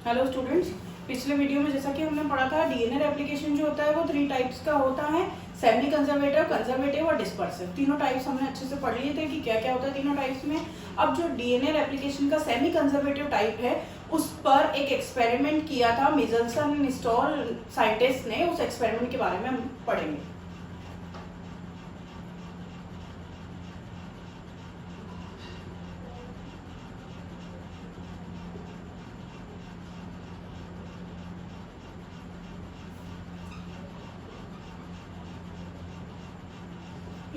Hello students, पिछले video में जैसा कि हमने पढ़ा था डीएनए रेप्लिकेशन जो होता है वो 3 टाइप्स का होता है, सेमी कंजर्वेटिव, कंजर्वेटिव और डिस्पर्सिव। तीनों टाइप्स हमने अच्छे से पढ़ लिए थे कि क्या क्या होता है तीनों टाइप्स में। अब जो डीएनए रेप्लिकेशन का सेमी कंजर्वेटिव टाइप है उस पर एक एक्सपेरिमेंट किया था मिचेल्सन एंड स्टॉल साइंटिस्ट ने। उस एक्सपेरिमेंट के बारे में हम पढ़ेंगे।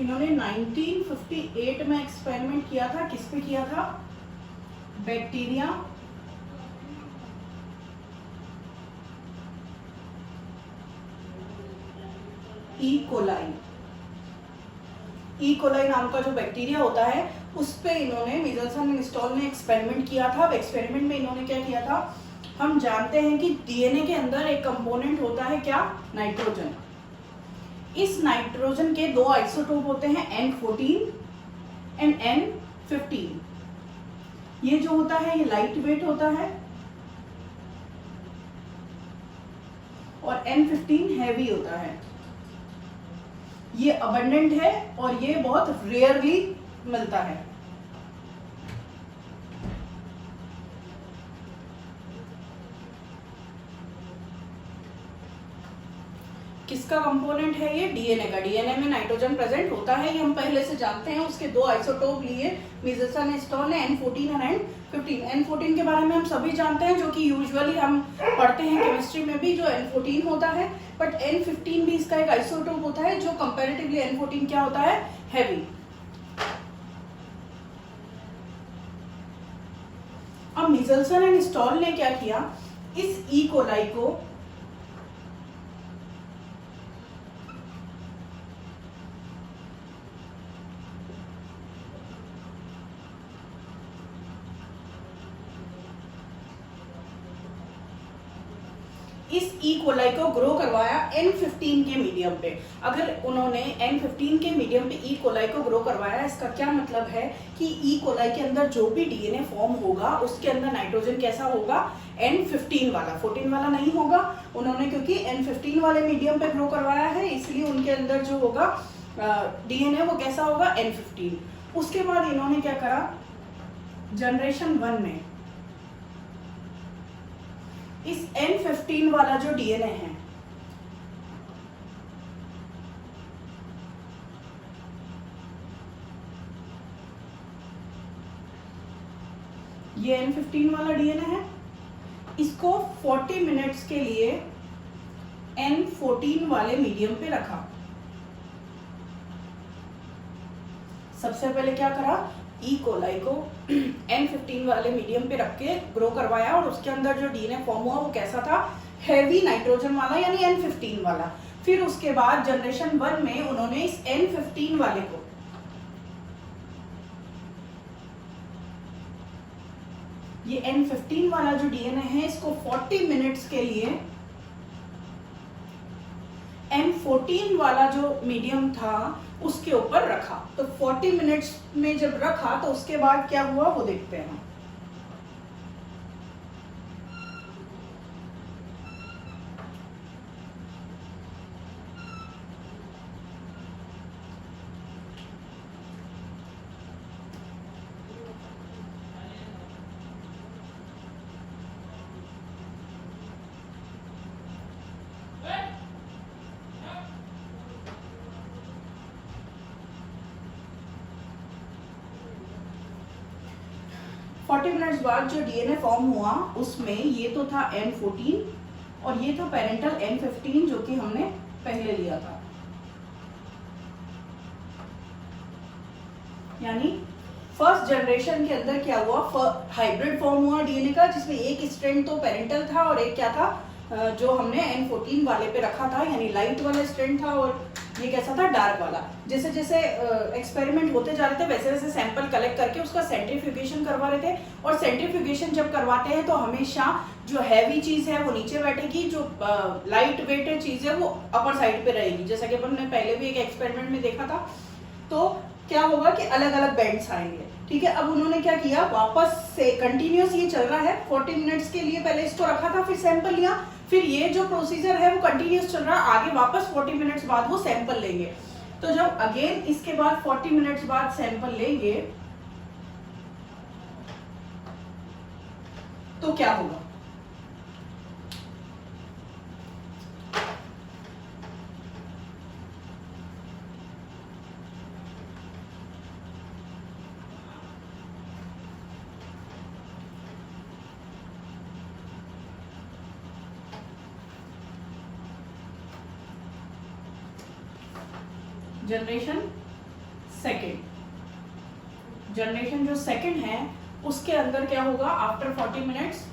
इन्होंने 1958 में एक्सपेरिमेंट किया था। किस पे किया था? बैक्टीरिया ई कोलाई नाम का जो बैक्टीरिया होता है उस पे इन्होंने मिचेल्सन एंड स्टॉल ने एक्सपेरिमेंट किया था। अब एक्सपेरिमेंट में इन्होंने क्या किया था, हम जानते हैं कि डीएनए के अंदर एक कंपोनेंट होता है क्या? नाइट्रोजन। इस नाइट्रोजन के दो आइसोटोप होते हैं N14 एंड N15। ये जो होता है ये लाइट वेट होता है और N15 हैवी होता है। ये अबंडेंट है और ये बहुत रेयरली मिलता है। किसका कंपोनेंट है ये? डीएनए का। डीएनए में नाइट्रोजन प्रेजेंट होता है, ये हम पहले से जानते हैं। उसके दो आइसोटोप लिए मिचेल्सन स्टॉल ने N14 और N15। N14 के बारे में हम सभी जानते हैं, जो कि यूजुअली हम पढ़ते हैं केमिस्ट्री में भी, जो N14 होता है। बट N15 भी इसका एक आइसोटोप होता है जो कंपैरेटिवली N14 क्या होता है? हैवी। अब मिचेल्सन एंड स्टॉल ने क्या किया, इस ई कोलाई को इस ई कोलाई को ग्रो करवाया N15 के मीडियम पे। अगर उन्होंने N15 के मीडियम पे ई कोलाई को ग्रो करवाया, इसका क्या मतलब है कि ई कोलाई के अंदर जो भी डीएनए फॉर्म होगा उसके अंदर नाइट्रोजन कैसा होगा? N15 वाला, 14 वाला नहीं होगा। उन्होंने क्योंकि N15 वाले मीडियम पे ग्रो करवाया है, इसलिए उनके अंदर जो होगा डीएनए वो कैसा होगा? N15। उसके बाद इन्होंने क्या करा, जनरेशन 1 में इस N15 वाला जो डीएनए है ये N15 वाला डीएनए है, इसको 40 मिनट्स के लिए N14 वाले मीडियम पे रखा। सबसे पहले क्या करा, ई कोलाई को N15 वाले मीडियम पे रख के ग्रो करवाया और उसके अंदर जो डीएनए फॉर्म हुआ वो कैसा था? हैवी नाइट्रोजन वाला, यानी N15 वाला। फिर उसके बाद जनरेशन 1 में उन्होंने इस N15 वाले को ये N15 वाला जो डीएनए है इसको 40 मिनट्स के लिए N14 वाला जो मीडियम था उसके ऊपर रखा। तो 40 मिनट्स में जब रखा तो उसके बाद क्या हुआ वो देखते हैं। 40 मिनट्स बाद जो डीएनए फॉर्म हुआ उसमें ये तो था N14 और ये था पेरेंटल N15 जो कि हमने पहले लिया था। यानी फर्स्ट जनरेशन के अंदर क्या हुआ, हाइब्रिड फॉर्म हुआ डीएनए का, जिसमें एक स्ट्रैंड तो पेरेंटल था और एक क्या था जो हमने N14 वाले पे रखा था, यानी लाइट वाला स्ट्रैंड था और ये कैसा था? डार्क वाला। जैसे जैसे एक्सपेरिमेंट होते जा रहे थे वैसे वैसे सैंपल कलेक्ट करके उसका सेंट्रीफ्यूगेशन करवा रहे थे। और सेंट्रीफ्यूगेशन जब करवाते हैं तो हमेशा जो हैवी चीज है वो नीचे बैठेगी, जो लाइट वेटेड चीज है वो अपर साइड पे रहेगी, जैसा कि अपन ने पहले भी एक एक्सपेरिमेंट में देखा था। तो क्या होगा कि अलग अलग बैंड्स आएंगे, ठीक है, अब उन्होंने क्या किया, वापस से कंटिन्यूस ये चल रहा है 40 मिनट्स के लिए, पहले इसको रखा था, फिर सैंपल लिया, फिर ये जो प्रोसीजर है वो कंटिन्यूस चल रहा है, आगे वापस 40 मिनट्स बाद वो सैंपल लेंगे। तो जब अगेन इसके बाद 40 मिनट्स बाद सैंपल लेंगे तो क्या होगा, जनरेशन सेकेंड, जनरेशन जो सेकेंड है उसके अंदर क्या होगा, आफ्टर 40 मिनट्स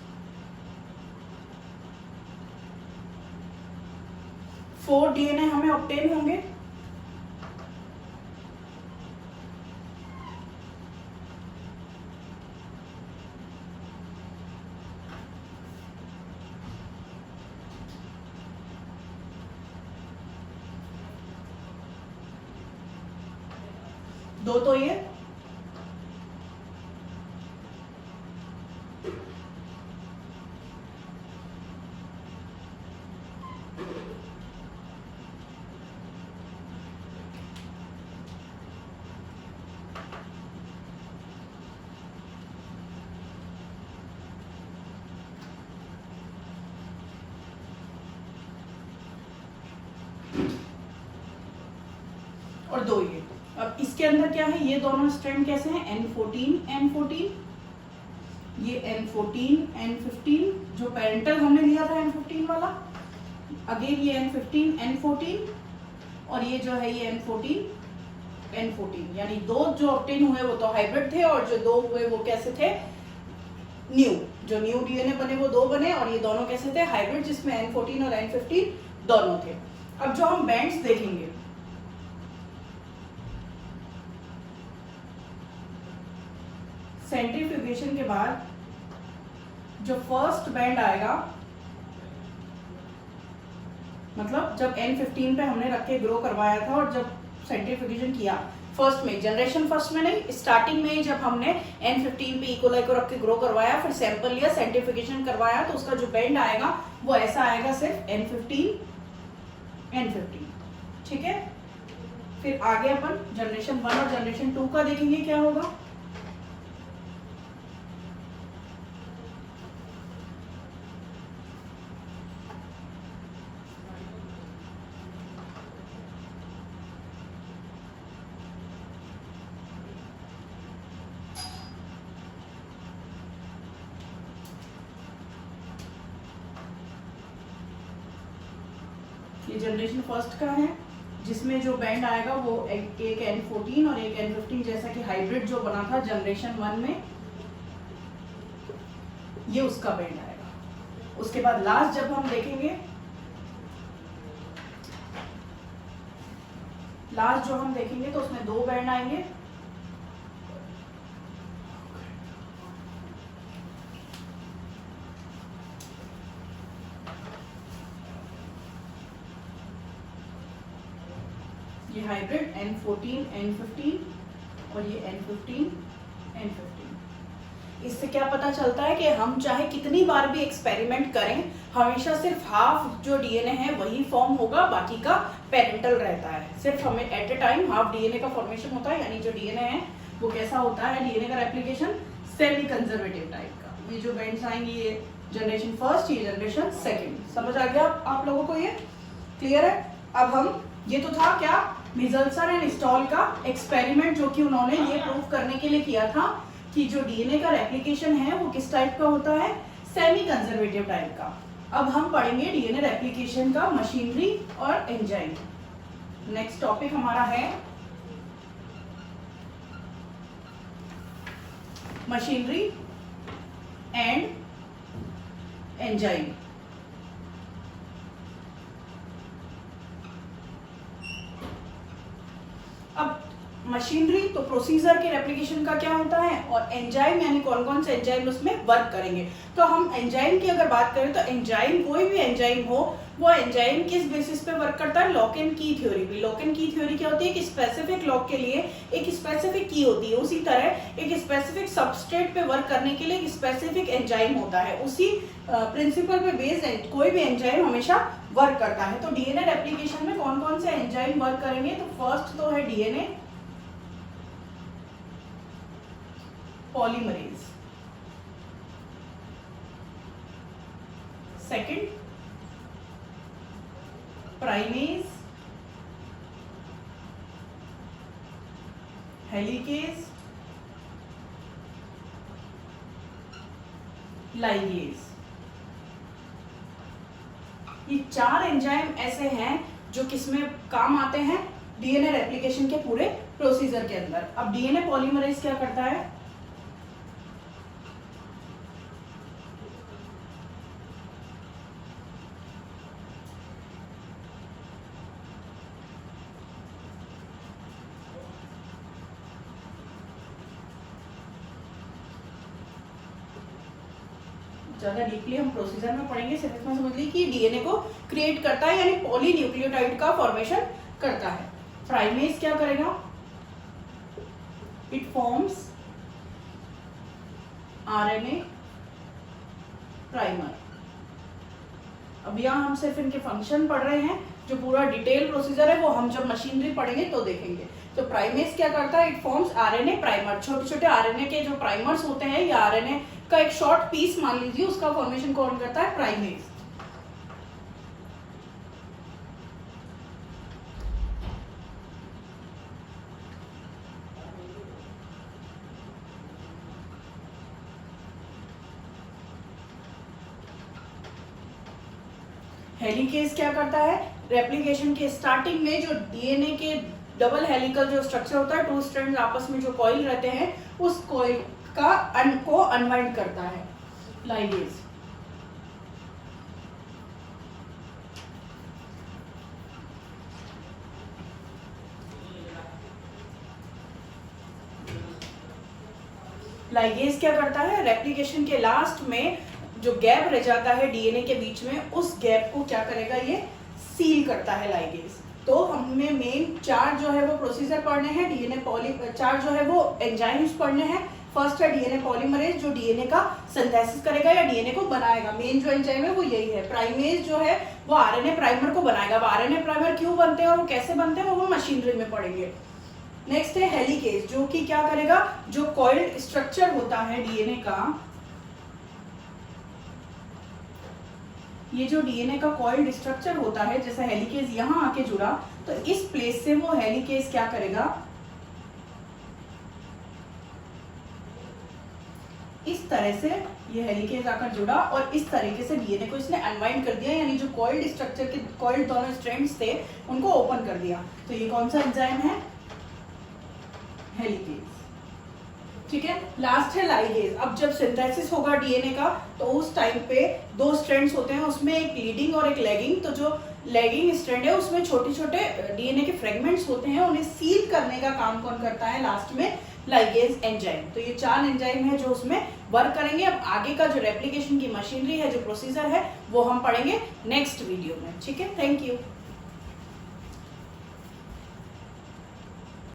4 डीएनए हमें ऑब्टेन होंगे। दो तो ये और दो ये। अब इसके अंदर क्या है, ये दोनों स्ट्रैंड कैसे हैं, N14 N14, ये N14 N15 जो पेरेंटल हमने लिया था N15 वाला, अगेन ये N15 N14 और ये जो है ये N14 N14, यानी दो जो ऑब्टेन हुए वो तो हाइब्रिड थे और जो दो हुए वो कैसे थे, न्यू, जो न्यू डीएनए बने वो दो बने और ये दोनों कैसे थे, हाइब्रिड, जिसमें N14 और N15 दोनों थे। अब जो हम बैंड्स देखेंगे, सेंट्रीफ्यूगेशन के बाद जो फर्स्ट बैंड आएगा, मतलब जब N15 पे हमने रख के ग्रो करवाया था और जब सेंट्रीफ्यूगेशन किया फर्स्ट में, जनरेशन फर्स्ट में नहीं, स्टार्टिंग में जब हमने N15 पे इकोलाई को रख के ग्रो करवाया, फिर सैंपल लिया, सेंट्रीफ्यूगेशन करवाया, तो उसका जो बैंड आएगा वो ऐसा आएगा, सिर्फ N15 N15, ठीक है। फिर आगे अपन जनरेशन 1 और जनरेशन 2 का देखेंगे क्या होगा। ये जनरेशन फर्स्ट का है, जिसमें जो बैंड आएगा वो एक N14 और एक N15, जैसा कि हाइब्रिड जो बना था जनरेशन 1 में, ये उसका बैंड आएगा। उसके बाद लास्ट जब हम देखेंगे, लास्ट जो हम देखेंगे तो उसमें दो बैंड आएंगे, ये हाइब्रिड N14 N15 और ये N15 N15। इससे क्या पता चलता है कि हम चाहे कितनी बार भी एक्सपेरिमेंट करें, हमेशा सिर्फ हाफ जो डीएनए है वही फॉर्म होगा, बाकी का पेरेंटल रहता है। सिर्फ हमें at a time half DNA का फॉर्मेशन होता है, यानी जो डीएनए है वो कैसा होता है, डीएनए का रेप्लिकेशन सेमी कंजर्वेटिव टाइप का। ये जो बैंड्स आएंगे, ये जनरेशन फर्स्ट, ये जनरेशन सेकेंड। समझ आ गया आप लोगों को, ये क्लियर है। अब हम, ये तो था क्या, मिजल्सन एंड स्टॉल का एक्सपेरिमेंट, जो कि उन्होंने ये प्रूव करने के लिए किया था कि जो डीएनए का रेप्लिकेशन है वो किस टाइप का होता है, सेमी कंजर्वेटिव टाइप का। अब हम पढ़ेंगे डीएनए रेप्लिकेशन का मशीनरी और एंजाइम। नेक्स्ट टॉपिक हमारा है मशीनरी एंड एंजाइम। अब मशीनरी तो प्रोसीजर के रेप्लिकेशन का क्या होता है, और एंजाइम यानी कौन कौन से एंजाइम उसमें वर्क करेंगे। तो हम एंजाइम की अगर बात करें तो एंजाइम, कोई भी एंजाइम हो, वो एंजाइम किस बेसिस पे वर्क करता है, लॉक एंड की थ्योरी पे। लॉक एंड की थ्योरी क्या होती है कि स्पेसिफिक लॉक के लिए एक स्पेसिफिक की होती है, उसी तरह एक स्पेसिफिक सबस्ट्रेट पे वर्क करने के लिए एक स्पेसिफिक एंजाइम होता है। उसी प्रिंसिपल पे बेस्ड कोई भी एंजाइम हमेशा वर्क करता है। तो डीएनए रेप्लिकेशन में कौन कौन से एंजाइम वर्क करेंगे, तो फर्स्ट तो है DNA polymerase, second primase, helicase, ligase. ये 4 एंजाइम ऐसे हैं जो किसमें काम आते हैं, डीएनए रेप्लिकेशन के पूरे प्रोसीजर के अंदर। अब डीएनए पॉलीमरेज क्या करता है, ज्यादा डीपली हम प्रोसीजर में पढ़ेंगे, सिर्फ इसमें समझ लीजिए कि डीएनए को क्रिएट करता है, यानी पॉलीन्यूक्लियोटाइड का फॉर्मेशन करता है। प्राइमेज क्या करेगा, इट फॉर्म्स आरएनए प्राइमर। अब यहाँ हम सिर्फ इनके फंक्शन पढ़ रहे हैं, जो पूरा डिटेल प्रोसीजर है वो हम जब मशीनरी पढ़ेंगे तो देखेंगे। तो प्राइमेज क्या करता है, इट फॉर्म्स आरएनए प्राइमर। छोटे छोटे आरएनए के जो प्राइमर्स होते हैं, या आरएनए का एक शॉर्ट पीस मान लीजिए, उसका फॉर्मेशन कौन करता है, प्राइमेज। हेलिकेज क्या करता है, रेप्लिकेशन के स्टार्टिंग में जो डीएनए के डबल हेलिकल जो स्ट्रक्चर होता है, 2 स्ट्रैंड्स आपस में जो कॉइल रहते हैं, उस कॉइल को अनवाइंड करता है, लाइगेज। लाइगेज क्या करता है, रेप्लिकेशन के लास्ट में जो गैप रह जाता है डीएनए के बीच में, उस गैप को क्या करेगा, ये सील करता है लाइगेज। तो हमें मेन 4 जो है वो प्रोसीजर पढ़ने हैं, डीएनए 4 जो है वो एंजाइम्स पढ़ने हैं। फर्स्ट है डीएनए पॉलीमरेज, जो डीएनए का सिंथेसिस करेगा या डीएनए को बनाएगा। मेन जो एंजाइम है वो यही है। प्राइमेज जो है वो आरएनए प्राइमर को बनाएगा। अब आरएनए प्राइमर क्यों बनते हैं और वो कैसे बनते हैं, वो हम मशीनरी में पढ़ेंगे। नेक्स्ट है हेलिकेज, जो कि क्या करेगा, जो कॉइल्ड स्ट्रक्चर होता है डीएनए का, ये जो डीएनए का कॉइल्ड स्ट्रक्चर होता है, जैसे हेलिकेज यहां आके जुड़ा, तो इस प्लेस से वो हेलिकेज क्या करेगा, इस तरह से ये हेलिकेज आकर जुड़ा और इस तरीके से डीएनए को इसने अनवाइंड कर दिया, यानी जो कॉइल्ड स्ट्रक्चर के कॉइल्ड दोनों स्ट्रैंड्स थे उनको ओपन कर दिया। तो ये कौन सा एंजाइम है, हेलिकेज। ठीक है, लास्ट है लाइगेज। अब जब सिंथेसिस होगा डीएनए का, तो उस टाइम पे 2 स्ट्रैंड्स होते हैं, उसमें एक लीडिंग और एक लैगिंग। तो जो लैगिंग स्ट्रैंड है उसमें छोटे छोटे डीएनए के फ्रेगमेंट्स होते हैं, उन्हें सील करने का काम कौन करता है, लास्ट में लाइगेज एंजाइम। तो ये 4 एंजाइम है जो उसमें वर्क करेंगे। अब आगे का जो रेप्लिकेशन की मशीनरी है, जो प्रोसीजर है, वो हम पढ़ेंगे नेक्स्ट वीडियो में। ठीक है, थैंक यू।